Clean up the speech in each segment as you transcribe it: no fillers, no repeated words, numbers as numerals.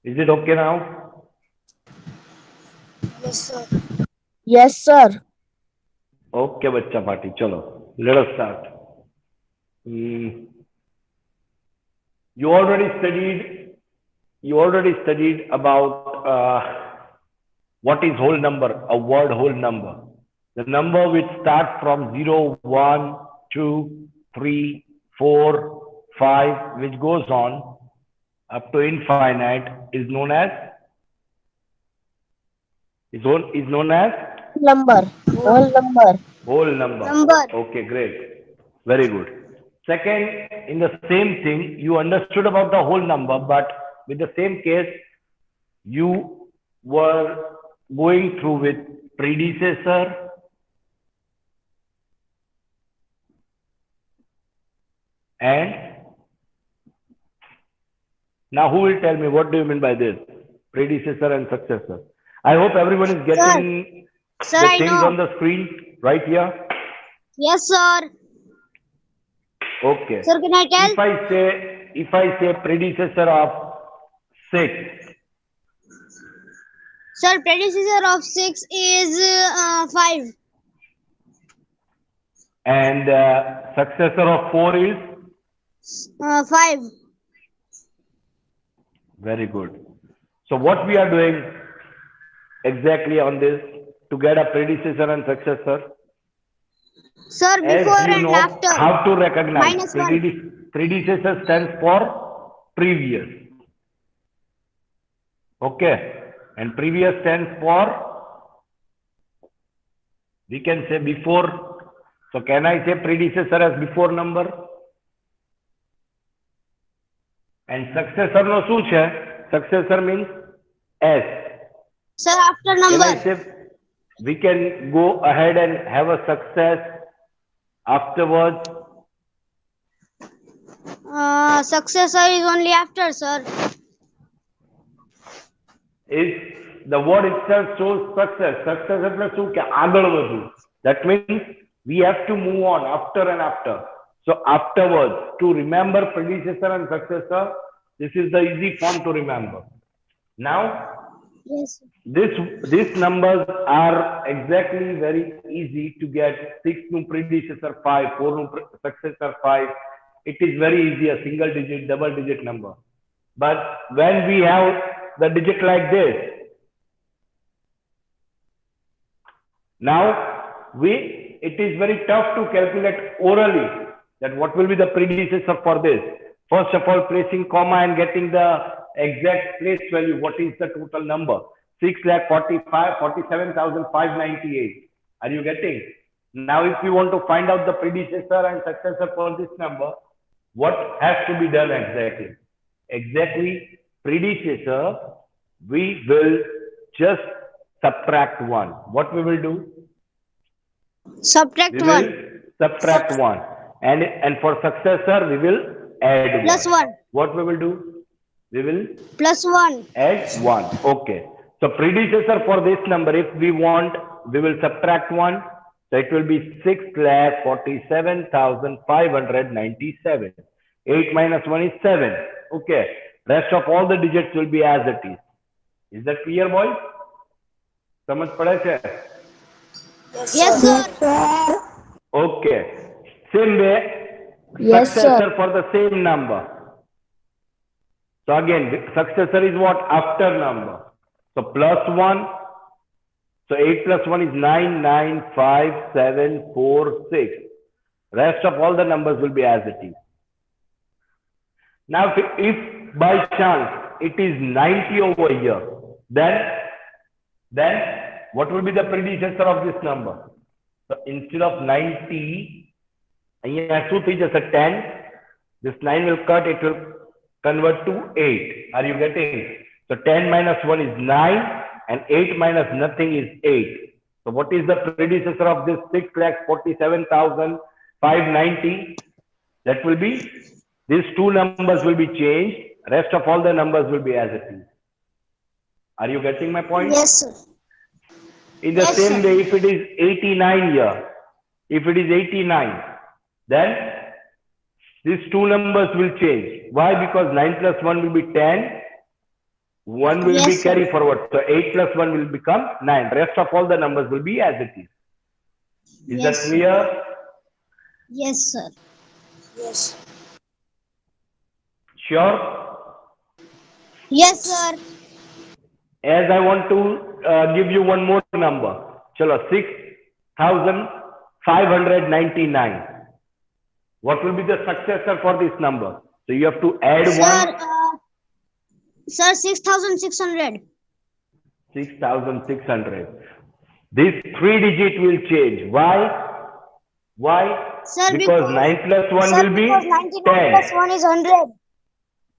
Is it okay now? Yes, sir. Yes, sir. Okay, bachcha party. Chalo, let us start. Hmm. You already studied. You already studied about what is whole number. A word whole number. The number which starts from 0, 1, 2, 3, 4, 5, which goes on up to infinite, is known as is known as Number. Whole Whole number. whole number. number. Okay, great. Very good. Second, in the same thing, you understood about the whole number, but with the same case, you were going through with predecessor and now who will tell me what do you mean by this? Predecessor and successor. I hope everyone is Sir, getting sir, the I things on know. the screen right here. Yes, sir. Okay. Sir, can I tell? If I say predecessor of 6 Sir, predecessor of 6 is 5. and successor of 4 is 5. very good. So what we are doing exactly on this to get a predecessor and successor, Sir, as before you and know after. how to recognize -1. predecessor stands for previous. Okay. And previous stands for, we can say before. So can I say predecessor as before number? And successor no શું છે? Successor means S. Sir, after Can number. I say we can go ahead and have a success afterwards? Successor is only after, sir. Is the word itself shows success. Success એટલે શું કે આગળ વધવું. That means we have to move on after and after. So afterwards, to remember predecessor and successor, this is the easy form to remember. Now, Yes. this these numbers are exactly very easy to get. 6 new predecessor 5, 4 new successor 5. It is very easy, a single digit, double digit number. But when we have the digit like this, now it is very tough to calculate orally that what will be the predecessor for this. First of all, placing comma and getting the exact place value. What is the total number? 6,47,598. Are you getting? Now, if you want to find out the predecessor and successor for this number, what has to be done exactly? Exactly, predecessor, we will just subtract 1. What we will do? Subtract We will 1. subtract 1. And for successor, we will add 1. Plus 1. What we will do? We will Plus 1. add 1. Okay. So predecessor for this number, if we want, we will subtract 1. So it will be 6,47,597. 8 minus 1 is 7. Okay. Rest of all the digits will be as it is. Is that clear, boys? समझ पड़े છે? Yes, Yes, sir. sir. Okay. Same way, Yes, sir. successor for the same number. So again, successor is what? After number. So plus 1. So 8 plus 1 is 9, 9, 5, 7, 4, 6. Rest of all the numbers will be as it is. Now, if by chance it is 90 over here, then what will be the predecessor of this number? So instead of 90, અહીંયા શું થઈ જશે? 10. This 9 will cut, it will convert to 8. Are you getting? So 10 minus 1 is 9 and 8 minus nothing is 8. So what is the predecessor of this 6,47,590? That will be, these two numbers will be changed. Rest of all the numbers will be as it is. Are you getting my point? Yes, sir. In the Yes, same sir. way, if it is 89 here, if it is 89, then these two numbers will change. Why? Because 9 plus 1 will be 10. 1 will be Yes, sir. carry forward. So 8 plus 1 will become 9. Rest of all the numbers will be as it is. Is that Yes, sir. clear? Yes, sir. Sure? Yes, sir. As I want to give you one more number. Chalo, 6,599. What will be the successor for this number? So you have to add Sir, 1. sir, 6,600. 6,600. This 3-digit will change. Why? Why? Sir, Because 9 plus 1 will be because 99 10. plus 1 is 100.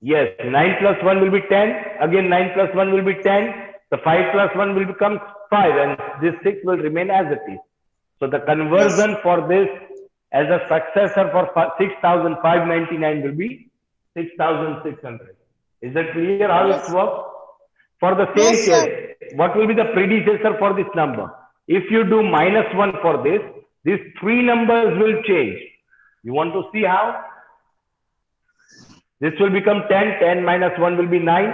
Yes, 9 plus 1 will be 10. Again, 9 plus 1 will be 10. The 5 plus 1 will become 5, and this 6 will remain as it is. So the conversion for this as a successor for 6,599 will be 6,600. Is that clear how Yes. it works? For the same Yes, sir. case, what will be the predecessor for this number? If you do -1 for this, these 3 numbers will change. You want to see how? This will become 10, 10 minus 1 will be 9.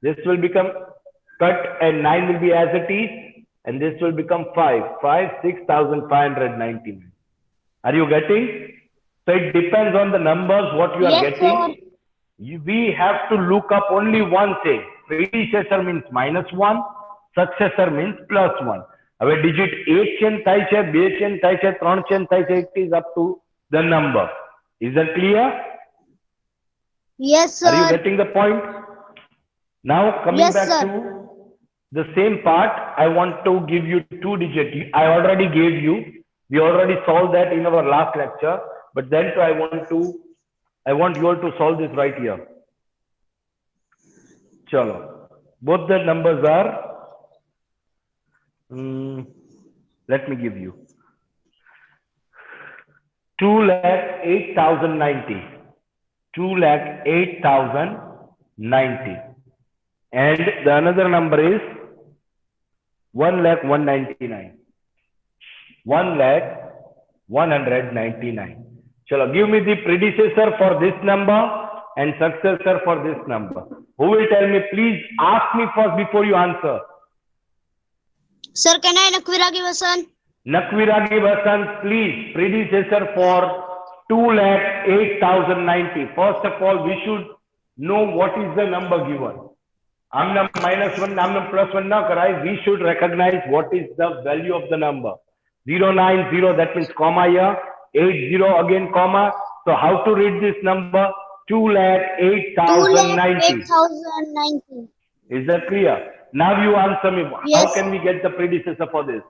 This will become cut and 9 will be as it is. And this will become 5, 6,599. Are you getting? So it depends on the numbers what you are Yes, getting. sir. We have to look up only one thing. Predecessor means -1, successor means +1. હવે digit 1 change થાય છે, 2 change થાય છે, 3 change થાય છે. It is up to the number. Is that clear? Yes, Are you sir. getting the point? Now coming Yes, back sir. to the same part, I want to give you 2 digit. I already gave you. We already solved that in our last lecture. But then I want you all to solve this right here. Chalo. Both the numbers are, let me give you. 2,08,090. 2,08,090. And the another number is 1,199. 1,199. Chalo, give me the predecessor for this number and successor for this number. Who will tell me? Please ask me first before you answer. Sir, can I Nakviragi Vasan? Nakviragi Vasan, please, predecessor for 2,08,090. First of all, we should know what is the number given. Amna -1, amna +1 na karai. We should recognize what is the value of the number. 090, that means comma here. 80 again comma. So how to read this number? 2,08,090. 2,08,090. Is that clear? Now you answer me. How Yes. can we get the predecessor for this?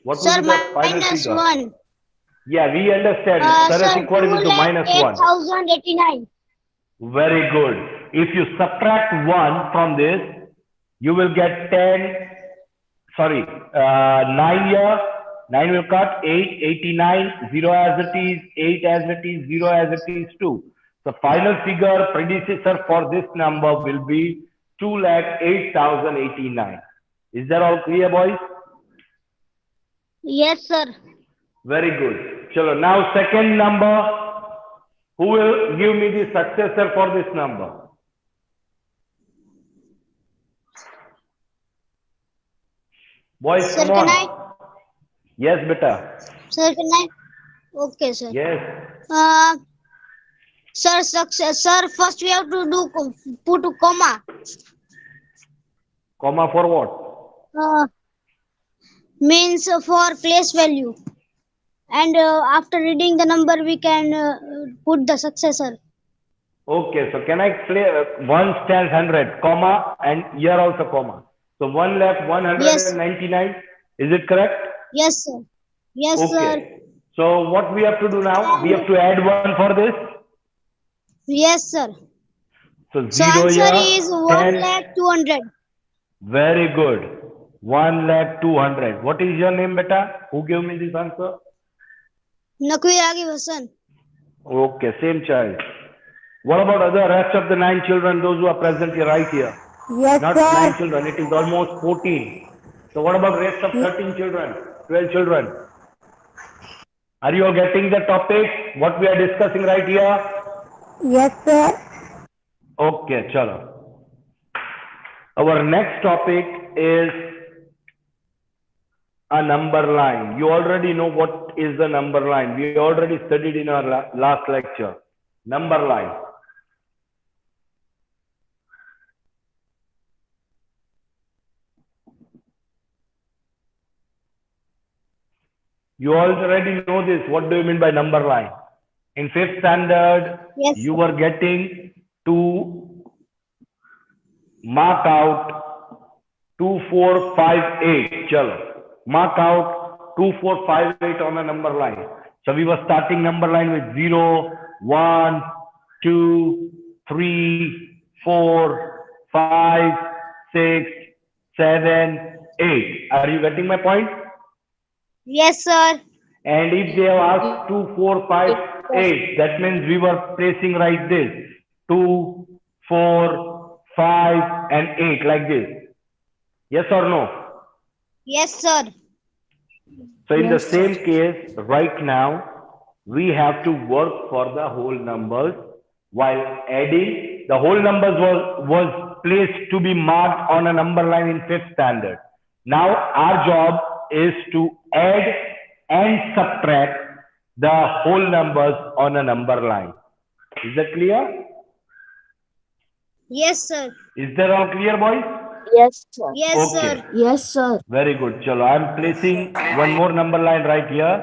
What Sir, will be the final figure? -1. Yeah, we understand. Sir Sir, is equal to -1. 2,08,089. Very good. If you subtract 1 from this, you will get 10. Sorry, 9 here. 9 will cut 8, 89, 0 as it is, 8 as it is, 0 as it is 2. The final figure predecessor for this number will be 2,08,089. Is that all clear, boys? Yes, sir. Very good. Chalo, now second number. Who will give me the successor for this number? Boys, Sir, come on. can I? Yes, beta. Sir, can I? Okay, sir. Yes. Sir, sir, first we have to put a comma. Comma for what? Means for place value. And after reading the number, we can put the successor. Okay, so can I play 1 stands 100, comma, and here also comma. So 1,199. Is it correct? Yes, sir. Yes, Okay. sir. So what we have to do now? We have to add 1 for this. Yes, sir. So So 0 answer here. is 10. 1,200,000. Very good. 1,200,000. What is your name, beta? Who gave me this answer? Nakviragi Vasan. Okay, same child. What about other rest of the 9 children, those who are present here, right here? Yes, Not sir. 9 children, it is almost 14. So what about rest of 13 children, 12 children? Are you all getting the topic, what we are discussing right here? Yes, sir. Okay, chalo. Our next topic is a number line. You already know what is the number line. We already studied in our last lecture. Number line. You already know this. What do you mean by number line? In fifth standard, Yes, you sir. were getting to mark out 2, 4, 5, 8. Chalo. Mark out 2, 4, 5, 8 on a number line. So we were starting number line with 0, 1, 2, 3, 4, 5, 6, 7, 8. Are you getting my point? Yes, sir. And if they have asked 2, 4, 5, 8, that means we were placing like this 2, 4, 5, and 8 like this. Yes or no? Yes, sir. So in the Yes, same case, right now, we have to work for the whole numbers while adding. The whole numbers was placed to be marked on a number line in fifth standard. Now our job is to add and subtract the whole numbers on a number line. Is that clear? Yes, sir. Is that all clear, boys? Yes, sir. Yes, Okay. sir. Yes, sir. Very good. Chalo, I'm placing one more number line right here.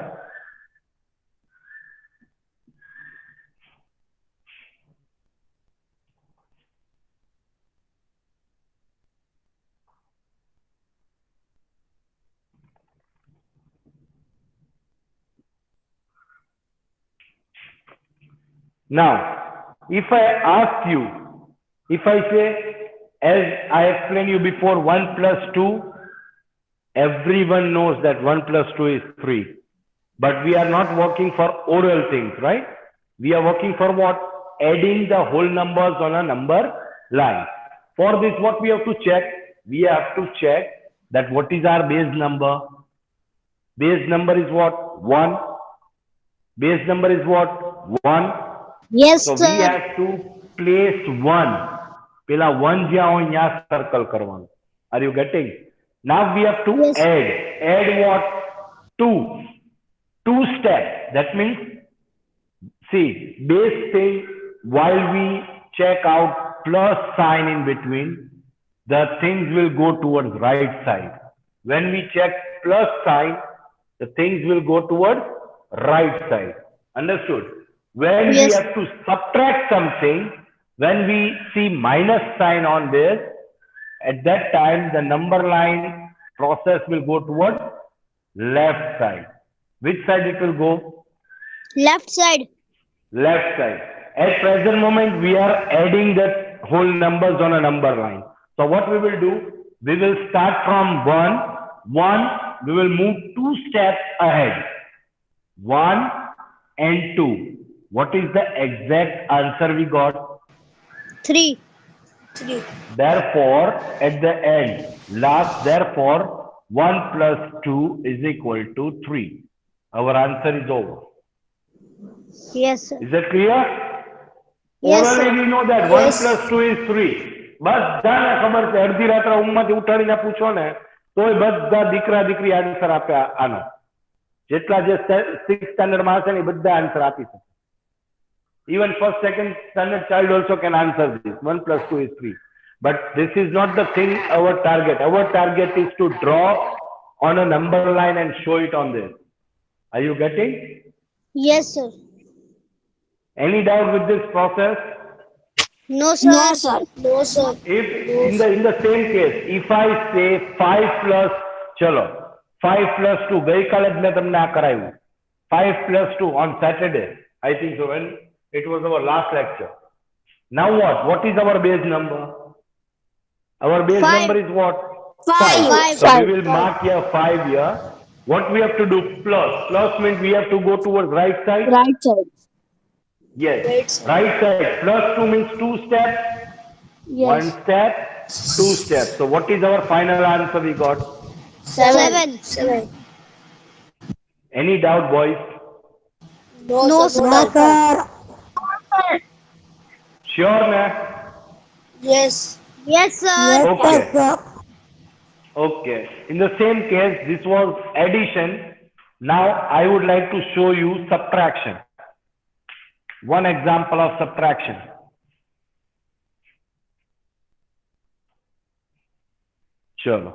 Now, if I ask you, if I say, as I explained you before, 1 plus 2, everyone knows that 1 plus 2 is 3. But we are not working for oral things, right? We are working for what? Adding the whole numbers on a number line. For this, what we have to check? We have to check that what is our base number. Base number is what? 1. Base number is what? 1. Yes, So we sir. have to place 1. પેલા 1 જ્યાં હોય ત્યાં circle કરવાનું. Are you getting? Now we have to Yes. add. Add what? 2. 2 steps. That means, see, base thing, while we check out plus sign in between, the things will go towards right side. When we check plus sign, the things will go towards right side. Understood? When we Yes. have to subtract something, when we see minus sign on this, at that time the number line process will go towards left side. Which side it will go? Left side. Left side. At present moment, we are adding the whole numbers on a number line. So what we will do? We will start from 1. 1, we will move 2 steps ahead. 1 and 2. What is the exact answer we got? 3. Therefore, at the end, last, therefore, 1 plus 2 is equal to 3. Our answer is over. Yes, sir. Is that clear? Yes, Orally sir. we know that 1 plus 2 is 3. બધાને ખબર છે અડધી રાત્રે ઊંઘમાંથી ઉઠાડીને પૂછો ને તોય બધા દીકરા દીકરી આન્સર આપે આનો. જેટલા જે 6th સ્ટાન્ડર્ડ માં હશે ને બધા આન્સર આપી શકે. Even first, second standard child also can answer this. 1 plus 2 is 3. But this is not the thing, our target. Our target is to draw on a number line and show it on this. Are you getting? Yes, sir. Any doubt with this process? No, sir. No, sir. No, sir. If in the same case, if I say 5 plus, chalo, 5 plus 2, ગઈકાલે જ મેં તમને આ કરાવ્યું. 5 plus 2 on Saturday, I think so, when it was our last lecture. Now what? What is our base number? Our base 5. number is what? 5. So we will mark here 5 here. What we have to do? Plus. Plus means we have to go towards right side. Right side. Yes. Right side. Plus 2 means 2 steps. Yes. 1 step, 2 steps. So what is our final answer we got? 7. Any doubt, boys? No, sir. Sure, na? Yes. Yes, sir. Yes, Okay. sir. Okay. In the same case, this was addition. Now I would like to show you subtraction. One example of subtraction. Chalo.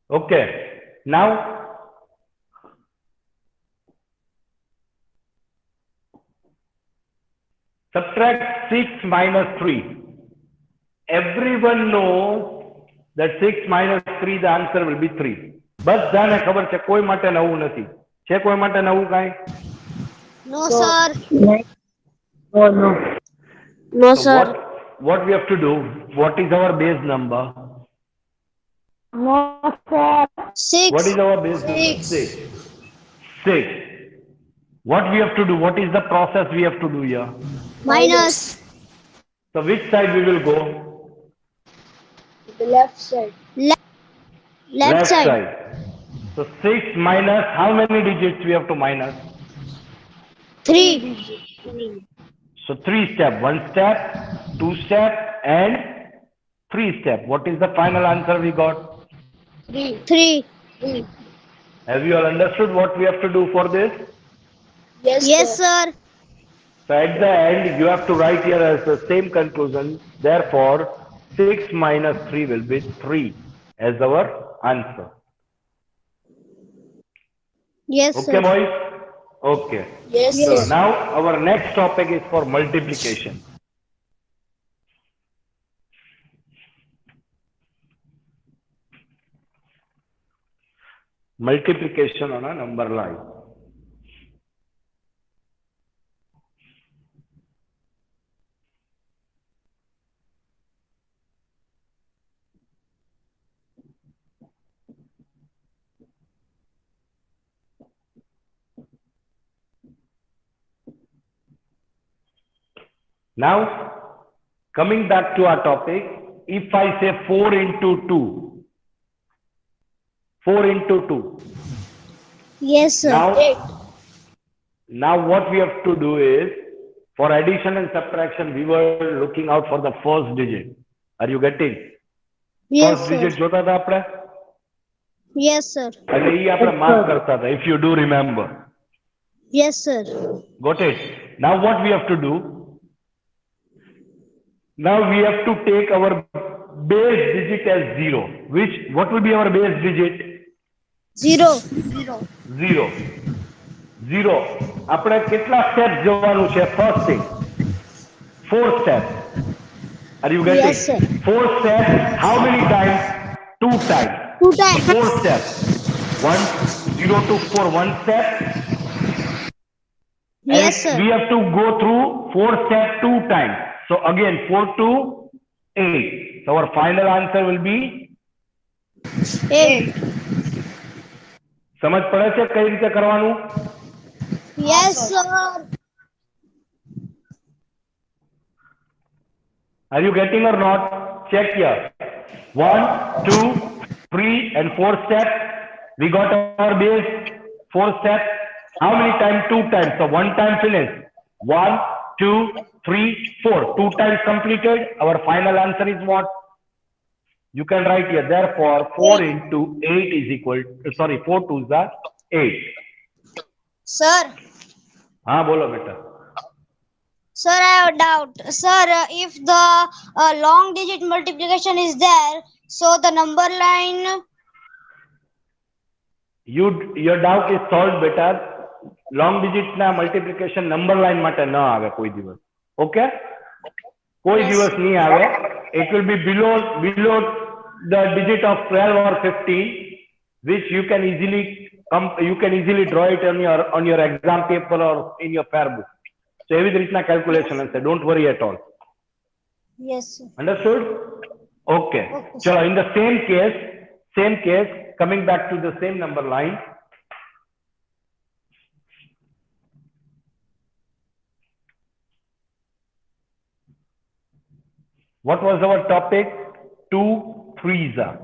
Okay. Now subtract 6 minus 3. Everyone knows that 6 minus 3, the answer will be 3. બધાને ખબર છે, કોઈ માટે નવું નથી. છે કોઈ માટે નવું કાંઈ? No, sir. No, no. No, So sir. what we have to do? What is our base number? No, sir. What 6. is our base number? 6. 6. What we have to do? What is the process we have to do here? Minus. So which side we will go? The left side. Left Left side. side. So 6 minus how many digits we have to minus? 3. So 3 step. 1 step, 2 step and 3 step. What is the final answer we got? 3. Have you all understood what we have to do for this? Yes, sir. So at the end, you have to write here as the same conclusion. Therefore, 6 minus 3 will be 3 as our answer. Yes, Okay, sir. boys? Okay. Yes, So sir. now our next topic is for multiplication. Multiplication on a number line. Now, coming back to our topic, if I say 4 into 2, 4 into 2. Yes, sir. Now what we have to do is, for addition and subtraction, we were looking out for the first digit. Are you getting? Yes, First sir. digit જોતા હતા આપણે? Yes, sir. એટલે ઈ આપણે mark કરતા હતા, if you do remember. Yes, sir. Got it? Now what we have to do? Now we have to take our base digit as 0. What will be our base digit? 0. 0. 0. આપણે કેટલા steps જવાનું છે? First thing 4 steps. Are you getting? Yes, sir. 4 steps. How many times? 2 times. 2 times. 4 steps. 1, 0 to 4, 1 step. Yes, And sir. we have to go through 4 steps 2 times. So again 4 to 8. So our final answer will be 8. સમજ પડે છે કઈ રીતે કરવાનું? Yes, sir. Are you getting or not? Check here. 1, 2, 3 and 4 steps. We got our base. 4 steps. How many times? 2 times. So 1 time finish. 1, 2, 3, 4. 2 times completed. Our final answer is what? You can write here. Therefore, 4 into 8 is equal to, sorry, 4 twos are 8. Sir. हाँ बोलो बेटा. Sir, I have a doubt. Sir, if the long digit multiplication is there, so the number line. Your doubt is solved बेटा. Long digit ના multiplication number line માટે ન આવે કોઈ દિવસ. Okay? કોઈ Yes. દિવસ નહીં આવે. It will be below the digit of 12 or 15, which you can easily draw it on your exam paper or in your fair book. So એવી જ રીતના calculation હશે. Don't worry at all. Yes, sir. Understood? Okay. Okay, So in the same case, coming back to the same number line. What was our topic? 2 3s are.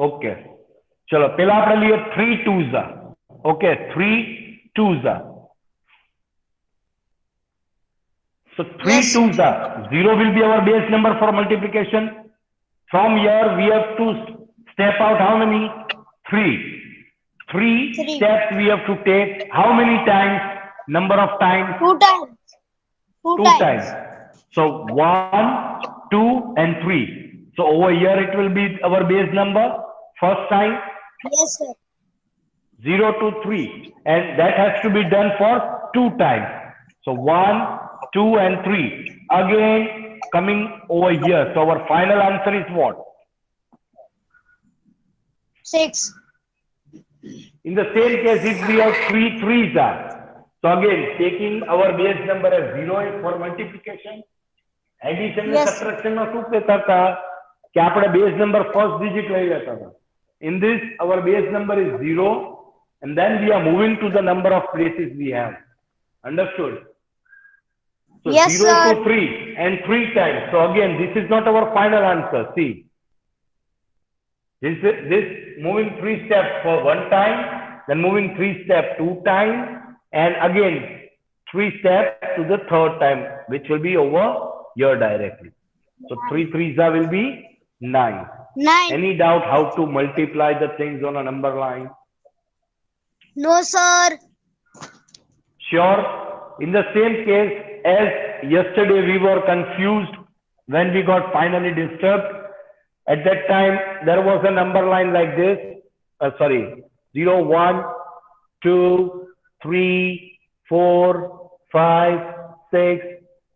Okay. चलो पहला अपने लिए 3 2s are. Okay, 3 2s are. So 3 Yes. 2s are. 0 will be our base number for multiplication. From here we have to step out how many? 3. 3 Three. steps we have to take. How many times? Number of times? 2 times. 2 2 times. times. So 1, 2 and 3. So over here it will be our base number. First time Yes, sir. 0 to 3, and that has to be done for 2 times. So 1, 2 and 3. Again coming over here. So our final answer is what? 6. In the same case, if we have 3 3s are. So again, taking our base number as 0 is for multiplication. Addition and Yes. subtraction માં શું કહેતા હતા કે આપણે base number first digit લઈ લેતા હતા. In this, our base number is 0, and then we are moving to the number of places we have. Understood? So Yes, 0 sir. to 3 and 3 times. So again, this is not our final answer. See, this moving 3 steps for 1 time, then moving 3 steps 2 times, and again 3 steps to the third time, which will be over here directly. So 3 3s will be 9. 9. Any doubt how to multiply the things on a number line? No, sir. Sure. In the same case as yesterday, we were confused when we got finally disturbed. At that time, there was a number line like this. 0, 1, 2, 3, 4, 5, 6,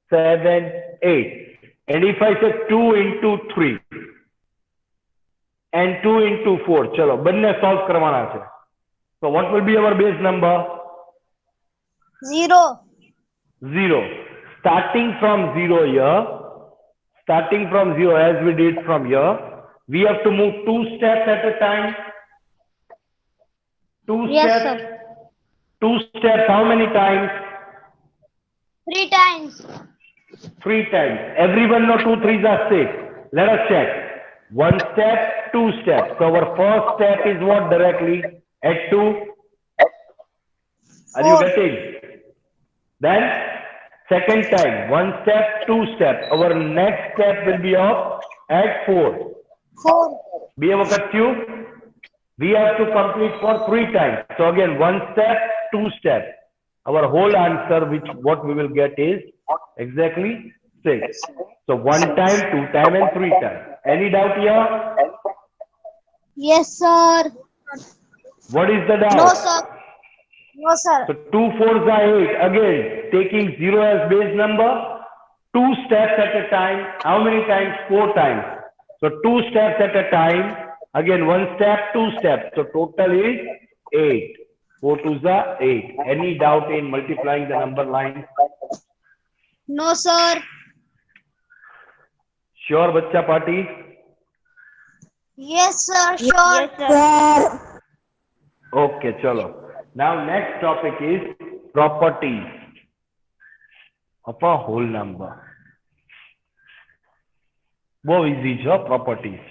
7, 8. And if I say 2 into 3 and 2 into 4, chalo, બંને solve કરવાના છે. So what will be our base number? 0. 0. Starting from 0 here, as we did from here, we have to move 2 steps at a time. 2 Yes, steps. sir. 2 steps, how many times? 3 times. 3 times. Everyone know 2 3s are 6. Let us check. 1 step, 2 steps. So our first step is what directly? At 2. Are you 4. getting? Then second time, 1 step, 2 steps. Our next step will be up at 4. 4. Be able to cube. We have to complete for 3 times. So again, 1 step, 2 steps. Our whole answer, what we will get is exactly 6. So 1 time, 2 time, and 3 times. Any doubt here? Yes, sir. What is the doubt? No, sir. No, sir. So 2 4s are 8. Again, taking 0 as base number, 2 steps at a time. How many times? 4 times. So 2 steps at a time. Again, 1 step, 2 steps. So total is 8. 4 2s are 8. Any doubt in multiplying the number lines? No, sir. Sure, Bachcha Party? Yes, sir. Sure. Yes, sir. Okay, chalo. Now next topic is properties of a whole number. What is each of properties?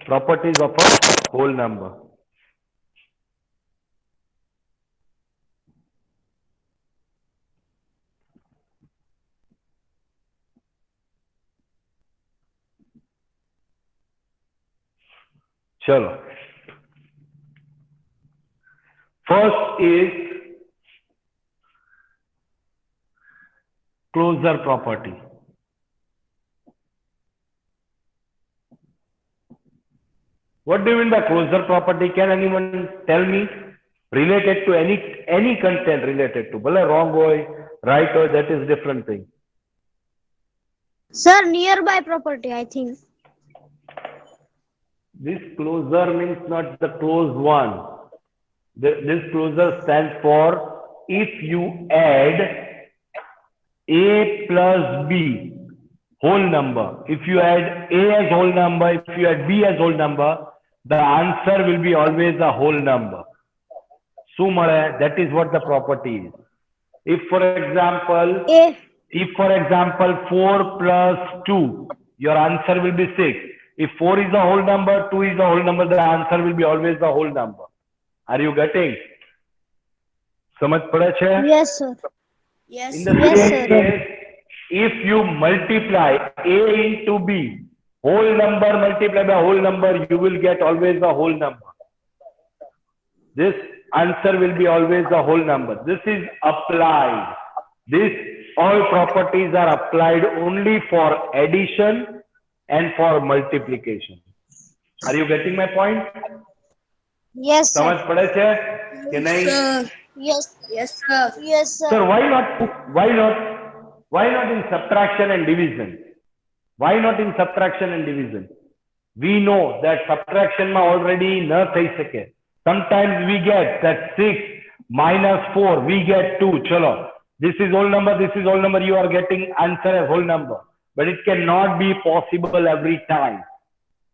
Properties of a whole number. Chalo. First is closure property. What do you mean by closure property? Can anyone tell me? Related to any content related to. Bale wrong boy, right or that is different thing. Sir, nearby property, I think. This closure means not the closed one. This closure stands for if you add A plus B whole number. If you add A as whole number, if you add B as whole number, the answer will be always a whole number. That is what the property is. If for example, If if for example 4 plus 2, your answer will be 6. If 4 is a whole number, 2 is a whole number, the answer will be always a whole number. Are you getting? समझ पड़े छे? yes, sir. In the Yes, same sir. case, if you multiply A into B, whole number multiplied by whole number, you will get always a whole number. This answer will be always a whole number. This is applied. This all properties are applied only for addition and for multiplication. Are you getting my point? Yes, समझ sir. पड़े छे कि नहीं? Yes. Yes, sir. Yes, sir. Sir, why not in subtraction and division? Why not in subtraction and division? We know that subtraction ma already na thai sake. Sometimes we get that 6 minus 4, we get 2. Chalo. This is whole number, this is whole number, you are getting answer as whole number. But it cannot be possible every time.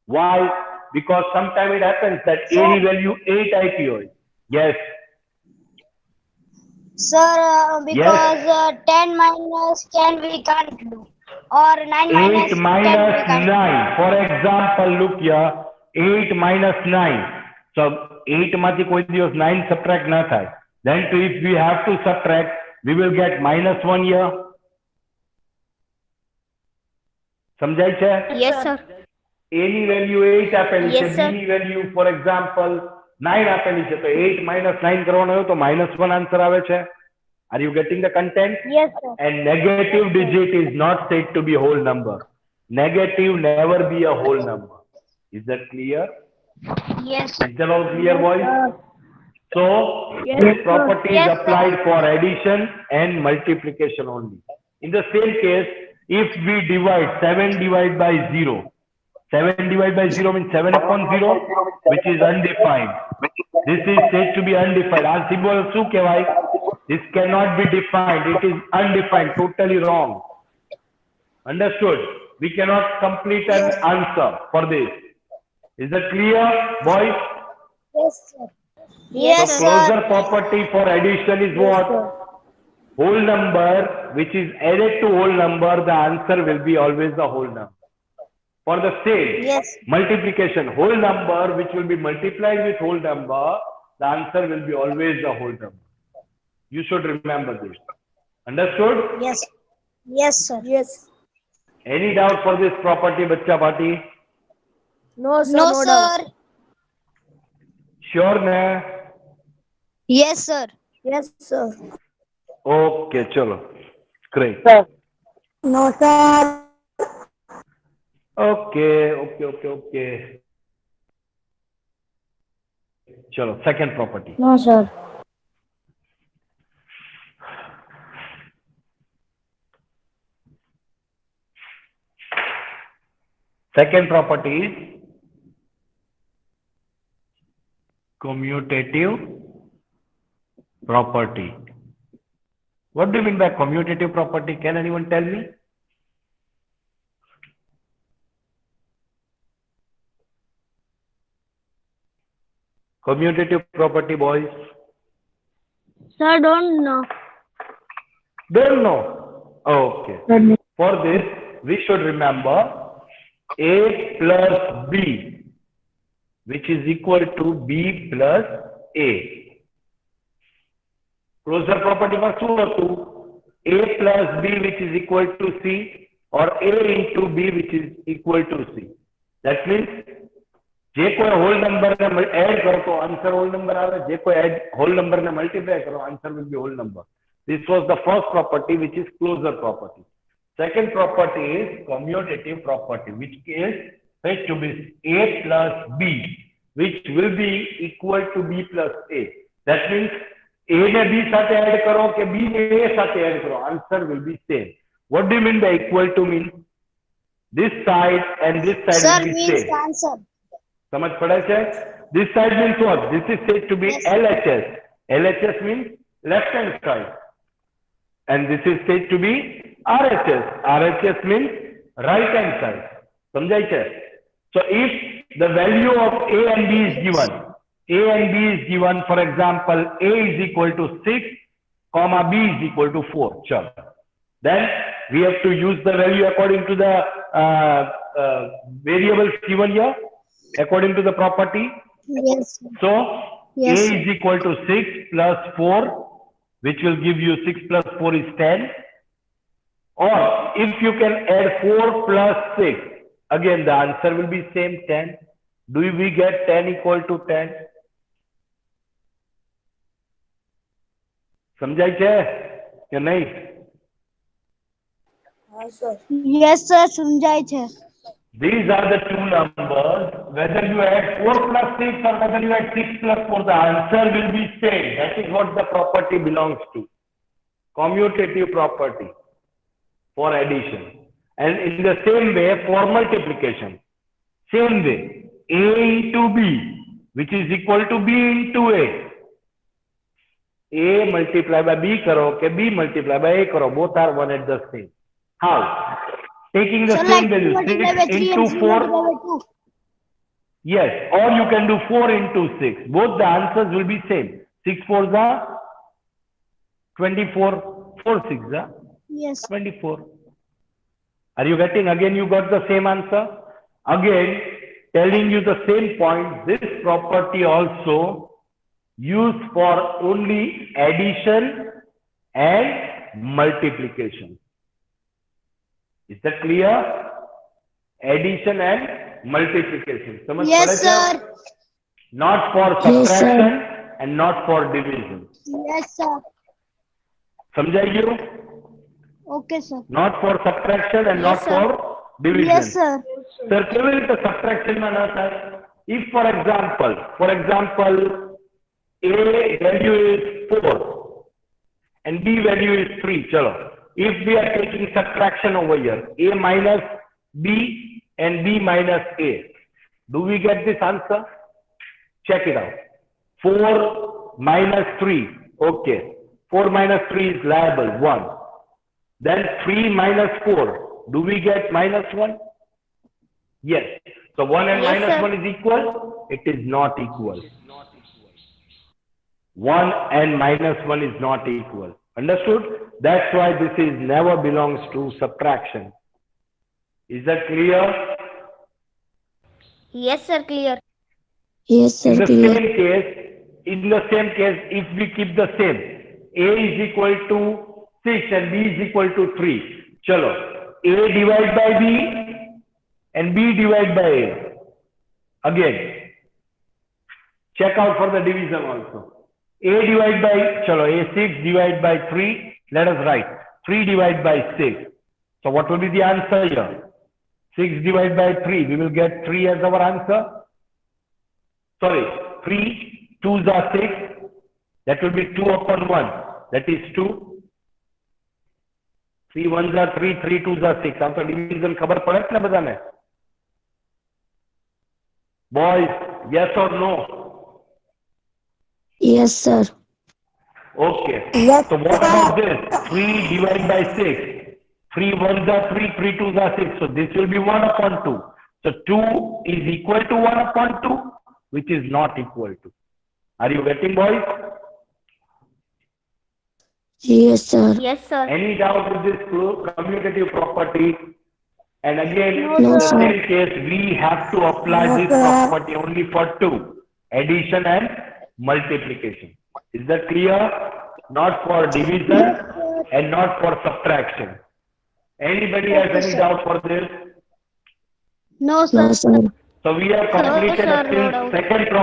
Why? Because sometimes it happens that A ni value 8 IP hoy. Yes. Sir, because 10 minus 10 we can't do. Or 9 minus 8 10 minus we can't 9. For example, look here. 8 minus 9. So 8 માંથી કોઈ દિવસ 9 subtract ના થાય. Then if we have to subtract, we will get -1 here. સમજાય છે? Yes, sir. A ની value 8 આપેલી છે, Yes, B sir. ની value for example 9 આપેલી છે, તો 8 minus 9 કરવાનો હોય તો -1 answer આવે છે. Are you getting the content? Yes, sir. And negative digit is not said to be whole number. Negative never be a whole number. Is that clear? Yes. Is that all clear, boys? So, Yes, this sir. property Yes, is sir. applied for addition and multiplication only. In the same case, if we divide 7 divided by 0, 7 divided by 0 means 7 upon 0, which is undefined. This is said to be undefined. Our symbol શું કહેવાય? This cannot be defined. It is undefined. Totally wrong. Understood? We cannot complete an answer for this. Is that clear, boys? Yes, sir. Yes, So sir. closure property for addition is what? Whole number which is added to whole number, the answer will be always the whole number. For the same, Yes. multiplication, whole number which will be multiplied with whole number, the answer will be always the whole number. You should remember this. Understood? Yes. Yes, sir. Yes. Any doubt for this property, Bachcha Party? No, sir. No, No sir. doubt. Sure, na? Yes, sir. Yes, sir. Okay, chalo. Great. No, sir. Okay. Chalo, second property. No, sir. Second property is commutative property. What do you mean by commutative property? Can anyone tell me? Commutative property, boys. Sir, don't know. Don't know. Okay. For this, we should remember A plus B, which is equal to B plus A. Closure property માં શું હતું? A plus B, which is equal to C, or A into B, which is equal to C. That means, જે કોઈ whole number ને add કરો તો answer whole number આવે, જે કોઈ whole number ને multiply કરો, answer will be whole number. This was the first property, which is closure property. Second property is commutative property, which is said to be A plus B, which will be equal to B plus A. That means A ne B સાથે add કરો કે B ne A સાથે add કરો, answer will be same. What do you mean by equal to mean? This side and this side Sir will be means same. answer. समझ पड़ा है? This side means what? This is said to be Yes. LHS. LHS means left hand side. And this is said to be RHS. RHS means right hand side. समझाई है? So if the value of A and B is given, A and B is given, for example, A is equal to 6 comma b is equal to 4. Chalo. Then we have to use the value according to the variables given here, according to the property. Yes, sir. So Yes, a sir. is equal to 6 plus 4, which will give you 6 plus 4 is 10. Or if you can add 4 plus 6, again the answer will be same 10. Do we get 10 equal to 10? समझाई छे या नहीं? हाँ sir. Yes, sir. समझाय છે. These are the two numbers. Whether you add 4 plus 6 or whether you add 6 plus 4, the answer will be same. That is what the property belongs to. Commutative property for addition. And in the same way, for multiplication. Same way, A into B, which is equal to B into A. A multiplied by B karo, okay, B multiplied by A karo. Both are one and the same. How? Taking the So same like value, 6 multiply by 3 into and 3 4. multiply by 2. Yes, or you can do 4 into 6. Both the answers will be same. 6 4s are 24. 4 6s are Yes. 24. Are you getting? Again, you got the same answer. Again, telling you the same point. This property also used for only addition and multiplication. Is that clear? Addition and multiplication. समझ Yes, पड़े क्या? sir. Not for Yes, sir. subtraction and not for division. Yes, sir. समझाइए? Okay, sir. Not for subtraction and Yes, not sir. for division. Yes, sir. Sir, केवल तो subtraction में ना था. If for example, A value is 4 and B value is 3. चलो. If we are taking subtraction over here, A minus B and B minus A, do we get this answer? Check it out. 4 minus 3. Okay. 4 minus 3 is liable, 1. Then 3 minus 4. Do we get minus 1? Yes. So 1 and Yes, minus sir. 1 is equal? It is not equal. 1 and minus 1 is not equal. Understood? That's why this is never belongs to subtraction. Is that clear? Yes, sir, clear. Yes, sir. In the Clear. same case, if we keep the same, A is equal to 6 and B is equal to 3. Chalo, A divided by B and B divided by A. Again, check out for the division also. A divided by, chalo, A6 divided by 3. Let us write 3 divided by 6. So what will be the answer here? 6 divided by 3. We will get 3 as our answer. Sorry, 3 2s are 6. That will be 2 upon 1. That is 2. 3 1s are 3, 3 2s are 6. आपको division खबर पड़े ना बताने? Boys, yes or no? Yes, sir. Okay. Yes, So what sir. about this? 3 divided by 6. 3 1s are 3, 3 2s are 6. So this will be 1 upon 2. So 2 is equal to 1 upon 2, which is not equal to. Are you getting, boys? Yes, sir. Yes, sir. Any doubt with this commutative property? And again, No, in the sir. same case, we have to apply No, this sir. property only for 2, addition and multiplication. Is that clear? Not for division and not for subtraction. Anybody has any doubt for this? No, sir. No, sir. So we have completed sir, up till no doubt. second property.